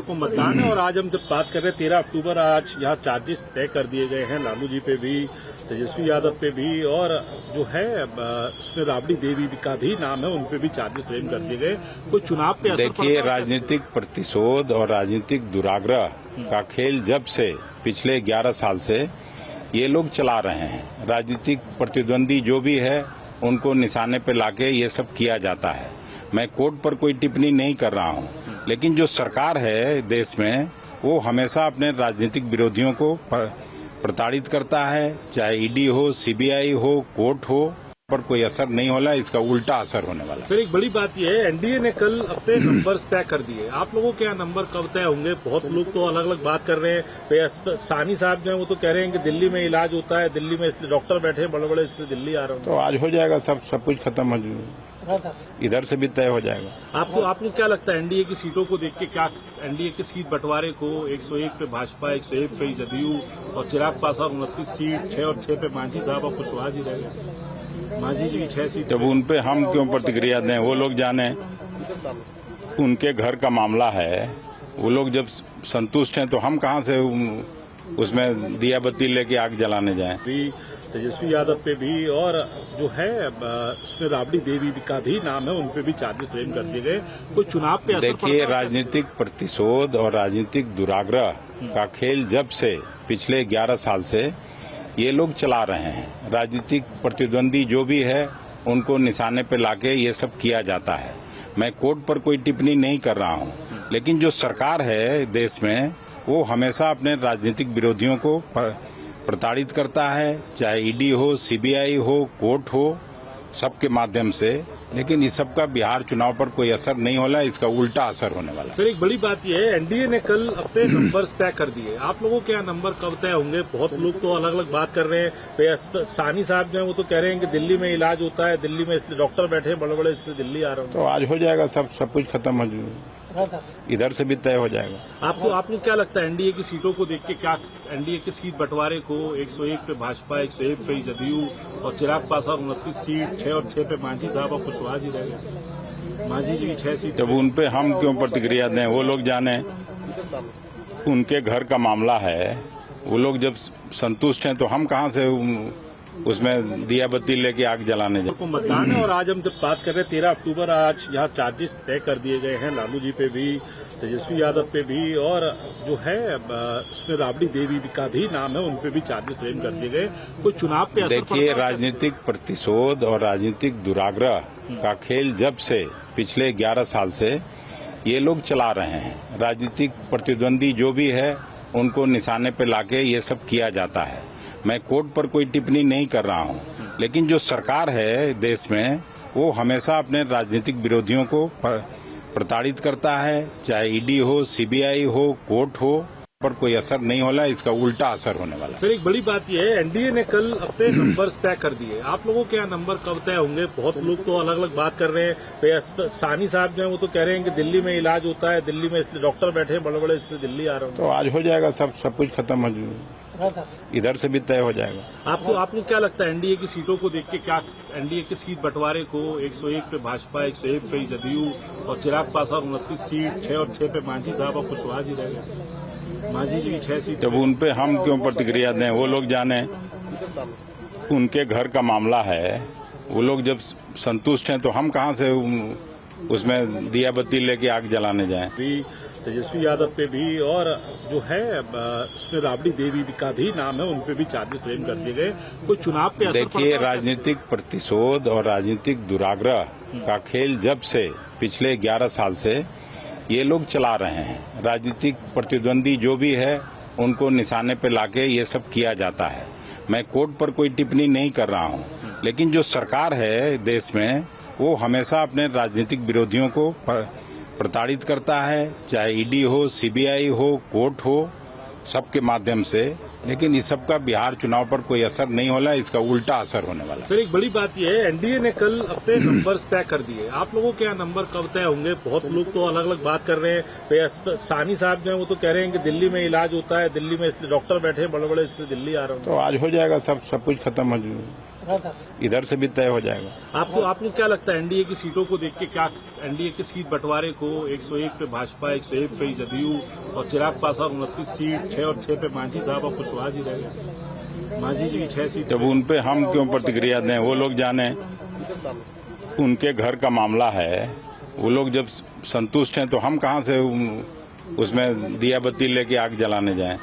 को मतदान है और आज हम जब बात कर रहे हैं 13 अक्टूबर, आज यहाँ चार्जेस तय कर दिए गए हैं लालू जी पे भी, तेजस्वी यादव पे भी, और जो है इसमें राबड़ी देवी का भी नाम है, उन पे भी चार्जेस फ्रेम कर दिए गए। कोई चुनाव पे देखिए, राजनीतिक प्रतिशोध और राजनीतिक दुराग्रह का खेल जब से पिछले 11 साल से ये लोग चला रहे हैं। राजनीतिक प्रतिद्वंदी जो भी है उनको निशाने पे लाके ये सब किया जाता है। मैं कोर्ट पर कोई टिप्पणी नहीं कर रहा हूं, लेकिन जो सरकार है देश में वो हमेशा अपने राजनीतिक विरोधियों को प्रताड़ित करता है। चाहे ईडी हो, सीबीआई हो, कोर्ट हो, पर कोई असर नहीं होला, इसका उल्टा असर होने वाला। सर, एक बड़ी बात यह है, एनडीए ने कल अपने नंबर्स तय कर दिए। आप लोगों के यहाँ नंबर कब तय होंगे? बहुत लोग तो अलग अलग बात कर रहे हैं। सानी साहब जो है वो तो कह रहे हैं कि दिल्ली में इलाज होता है, दिल्ली में इसलिए डॉक्टर बैठे हैं बड़े बड़े, इसलिए दिल्ली आ रहा हूँ। तो आज हो जाएगा, सब कुछ खत्म हो जाएगा, इधर से भी तय हो जाएगा। आपको क्या लगता है एनडीए की सीटों को देख के, क्या एनडीए की सीट बंटवारे को 101 पे भाजपा, 101 पे जदयू और चिराग पासवान 29 सीट, 6 और 6 पे मांझी साहब और कुशवाहा जी रह गए। मांझी जी की 6 सीट। जब उन पे हम क्यों प्रतिक्रिया दें? वो लोग जाने, उनके घर का मामला है। वो लोग जब संतुष्ट हैं तो हम कहां से उसमें दिया बत्ती लेके आग जलाने जाएं? तेजस्वी यादव पे भी, और जो है इसमें राबड़ी देवी का भी नाम है, उन पे भी चार्जेस फ्रेम कर दिए गए। कोई चुनाव पे देखिए, राजनीतिक प्रतिशोध और राजनीतिक दुराग्रह का खेल जब से पिछले 11 साल से ये लोग चला रहे हैं। राजनीतिक प्रतिद्वंदी जो भी है उनको निशाने पे लाके ये सब किया जाता है। मैं कोर्ट पर कोई टिप्पणी नहीं कर रहा हूं, लेकिन जो सरकार है देश में वो हमेशा अपने राजनीतिक विरोधियों को प्रताड़ित करता है। चाहे ईडी हो, सीबीआई हो, कोर्ट हो, सबके माध्यम से। लेकिन इस सब का बिहार चुनाव पर कोई असर नहीं होला, इसका उल्टा असर होने वाला। सर, एक बड़ी बात यह है, एनडीए ने कल अपने नंबर्स तय कर दिए। आप लोगों के यहाँ नंबर कब तय होंगे? बहुत लोग तो अलग अलग बात कर रहे हैं। सानी साहब जो है वो तो कह रहे हैं कि दिल्ली में इलाज होता है, दिल्ली में इसलिए डॉक्टर बैठे हैं बड़े बड़े, इसलिए दिल्ली आ रहा हूँ। तो आज हो जाएगा, सब कुछ खत्म हो जाएगा, इधर से भी तय हो जाएगा। आपको क्या लगता है एनडीए की सीटों को देख के, क्या एनडीए की सीट बंटवारे को 101 पे भाजपा, 101 पे जदयू और चिराग पासवान 29 सीट, 6 और 6 पे मांझी साहब और कुशवाहा जी रह गए। मांझी जी की 6 सीट। जब उन पे हम क्यों प्रतिक्रिया दें? वो लोग जाने, उनके घर का मामला है। वो लोग जब संतुष्ट हैं तो हम कहां से उसमें दिया बत्ती लेके आग जलाने जाए? को मतदान है और आज हम जब बात कर रहे हैं 13 अक्टूबर, आज यहाँ चार्जेस तय कर दिए गए हैं लालू जी पे भी, तेजस्वी यादव पे भी, और जो है इसमें राबड़ी देवी का भी नाम है, उन पे भी चार्जेस फ्रेम कर दिए गए। कोई चुनाव पे देखिए, राजनीतिक प्रतिशोध और राजनीतिक दुराग्रह का खेल जब से पिछले 11 साल से ये लोग चला रहे हैं। राजनीतिक प्रतिद्वंदी जो भी है उनको निशाने पे लाके ये सब किया जाता है। मैं कोर्ट पर कोई टिप्पणी नहीं कर रहा हूं, लेकिन जो सरकार है देश में वो हमेशा अपने राजनीतिक विरोधियों को प्रताड़ित करता है। चाहे ईडी हो, सीबीआई हो, कोर्ट हो, पर कोई असर नहीं होला, इसका उल्टा असर होने वाला। सर, एक बड़ी बात यह है, एनडीए ने कल अपने नंबर्स तय कर दिए। आप लोगों के यहाँ नंबर कब तय होंगे? बहुत लोग तो अलग अलग बात कर रहे हैं। सानी साहब जो है वो तो कह रहे हैं कि दिल्ली में इलाज होता है, दिल्ली में इसलिए डॉक्टर बैठे हैं बड़े बड़े, इसलिए दिल्ली आ रहा हूँ। तो आज हो जाएगा, सब कुछ खत्म हो जाएगा, इधर से भी तय हो जाएगा। आपको क्या लगता है एनडीए की सीटों को देख के, क्या एनडीए की सीट बंटवारे को 101 पे भाजपा, 101 पे जदयू और चिराग पासवान 29 सीट, 6 और 6 पे मांझी साहब और कुशवाहा जी रह गए। मांझी जी की 6 सीट। जब उन पे हम क्यों प्रतिक्रिया दें? वो लोग जाने, उनके घर का मामला है। वो लोग जब संतुष्ट हैं तो हम कहां से उसमें दिया बत्ती लेके आग जलाने जाएं? तेजस्वी यादव पे भी, और जो है इसमें राबड़ी देवी का भी नाम है, उन पे भी चार्जेस फ्रेम कर दिए गए। कोई चुनाव पे देखिए, राजनीतिक प्रतिशोध और राजनीतिक दुराग्रह का खेल जब से पिछले 11 साल से ये लोग चला रहे हैं। राजनीतिक प्रतिद्वंदी जो भी है उनको निशाने पे लाके ये सब किया जाता है। मैं कोर्ट पर कोई टिप्पणी नहीं कर रहा हूं, लेकिन जो सरकार है देश में वो हमेशा अपने राजनीतिक विरोधियों को प्रताड़ित करता है। चाहे ईडी हो, सीबीआई हो, कोर्ट हो, सबके माध्यम से। लेकिन इस सब का बिहार चुनाव पर कोई असर नहीं होला, इसका उल्टा असर होने वाला। सर, एक बड़ी बात यह है, एनडीए ने कल अपने नंबर्स तय कर दिए। आप लोगों के यहाँ नंबर कब तय होंगे? बहुत लोग तो अलग अलग बात कर रहे हैं। सानी साहब जो है वो तो कह रहे हैं कि दिल्ली में इलाज होता है, दिल्ली में इसलिए डॉक्टर बैठे हैं बड़े बड़े, इसलिए दिल्ली आ रहा हूँ। तो आज हो जाएगा, सब कुछ खत्म हो जाएगा, इधर से भी तय हो जाएगा। आपको क्या लगता है एनडीए की सीटों को देख के, क्या एनडीए की सीट बंटवारे को 101 पे भाजपा, 101 पे जदयू और चिराग पासवान 29 सीट, 6 और 6 पे मांझी साहब और कुशवाहा जी रह गए। मांझी जी की 6 सीट। जब उन पे हम क्यों प्रतिक्रिया दें, वो लोग जाने, उनके घर का मामला है। वो लोग जब संतुष्ट हैं तो हम कहां से उसमें दिया बत्ती लेके आग जलाने जाएं।